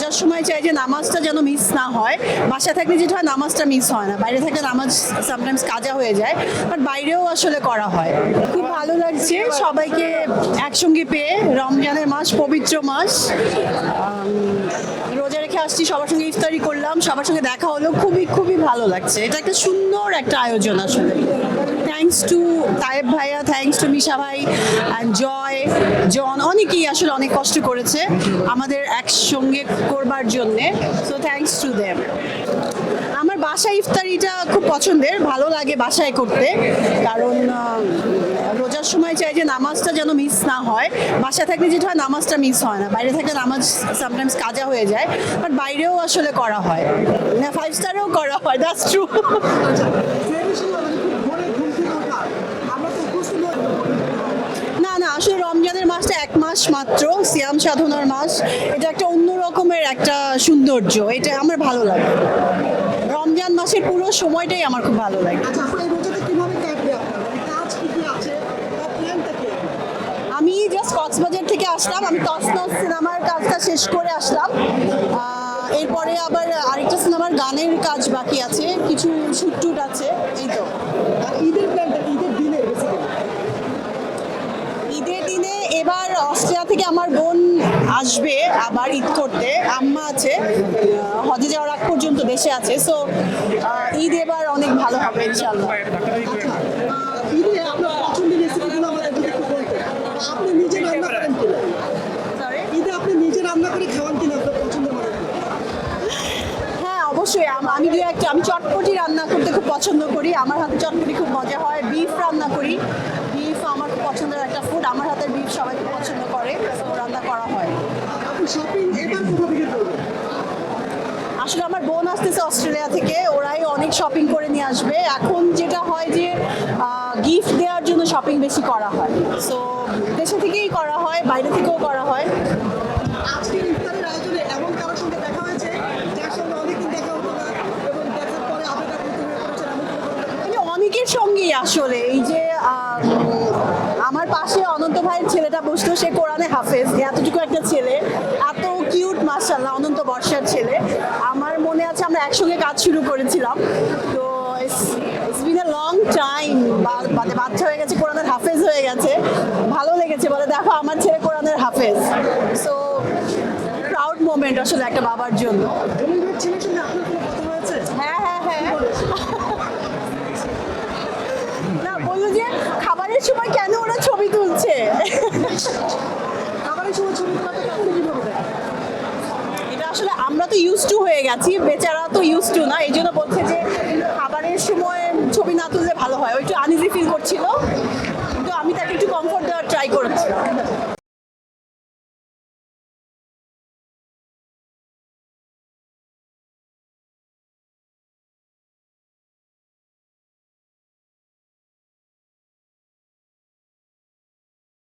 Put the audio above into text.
রোজার সময় চাই যে নামাজটা যেন মিস না হয়। বাসা থাকলে যেটা হয় নামাজটা মিস হয় না, বাইরে থাকলে নামাজ সামটাইমস কাজা হয়ে যায়, বাট বাইরেও আসলে করা হয়। খুব ভালো লাগছে সবাইকে একসঙ্গে পেয়ে। রমজানের মাস, পবিত্র মাস, রোজা রেখে আসছি, সবার সঙ্গে ইফতারি করলাম, সবার সঙ্গে দেখা হলো, খুবই খুবই ভালো লাগছে। এটা একটা সুন্দর একটা আয়োজন আসলে। থ্যাঙ্কস টু তায়েব ভাইয়া, থ্যাঙ্কস টু মিশা ভাই অ্যান্ড জয়, জন, অনেকেই আসলে অনেক কষ্ট করেছে আমাদের একসঙ্গে করবার জন্যে। So thanks to them. আমার বাসায় ইফতারিটা খুব পছন্দের, ভালো লাগে বাসায় করতে, কারণ রোজার সময় চাই যে নামাজটা যেন মিস না হয়। বাসা থাকলে যেটা হয় নামাজটা মিস হয় না, বাইরে থাকলে নামাজ সামটাইমস কাজা হয়ে যায়, বাট বাইরেও আসলে করা হয় না, 5 স্টারেও করা হয়, দ্যাটস ট্রু। না না, আসলে রমজানের মাসটা 1 মাস মাত্র, সিয়াম সাধনার মাস। এটা একটা অন্য রকমের একটা সৌন্দর্য, এটা আমার ভালো লাগে। রমজান মাসের পুরো সময়টাই আমার খুব ভালো লাগে। আমি জাস্ট কক্সবাজার থেকে আসলাম, আমি তসনস সিনেমার কাজটা শেষ করে আসলাম। এরপরে আবার আরেকটা সিনেমার গানের কাজ বাকি আছে, কিছু শুট টুট আছে, এই তো। ঈদের দিনে এবার অস্ট্রেলিয়া থেকে আমার বোন আসবে আবার ঈদ করতে, আম্মা আছে, হজে যাওয়ার আগ পর্যন্ত দেশে আছে। সো ঈদ এবার অনেক ভালো হবে ইনশাল্লাহ। হ্যাঁ অবশ্যই, আমি আমি চটপটি রান্না করতে খুব পছন্দ করি। আমার হাতে চটপটি খুব মজা হয়। বিফ রান্না করি, বিফ আমার খুব পছন্দের একটা ফুড। আমার হাতের বিফ সবাই খুব পছন্দ করে, তো রান্না করা হয়। আসলে আমার বোন আসতেছে অস্ট্রেলিয়া থেকে, ওরাই অনেক শপিং করে নিয়ে আসবে। এখন যেটা হয় যে গিফট দেওয়ার জন্য শপিং বেশি করা হয়, সো দেশে থেকেই করা হয়, বাইরে থেকেও করা হয়। অনেকের সঙ্গেই আসলে এই যে আমার পাশে অনন্ত ভাইয়ের ছেলেটা বসতো, সে কোরআনে হাফেজ, এতটুকু একটা ছেলে, এত কিউট, মাশাআল্লাহ, অনন্ত বর্ষার ছেলে। আমার মনে আছে আমরা একসঙ্গে কাজ শুরু করেছিলাম, তো it's been a long time. বাচ্চা হয়ে গেছে, কোরআনের হাফেজ হয়ে গেছে, ভালো লেগেছে, বলে দেখো আমার ছেলে কোরআনের হাফেজ। সো প্রাউড মোমেন্ট আসলে একটা বাবার জন্য। হ্যাঁ হ্যাঁ হ্যাঁ, না বললো যে খাবারের সময় কেন ওরা ছবি তুলছে। এটা আসলে আমরা তো ইউজ টু হয়ে গেছি, বেচারা তো ইউজ টু না, এই জন্য বলছে যে খাবারের সময় ছবি না তুললে ভালো হয়, ওই একটু আনইজি ফিল করছিল।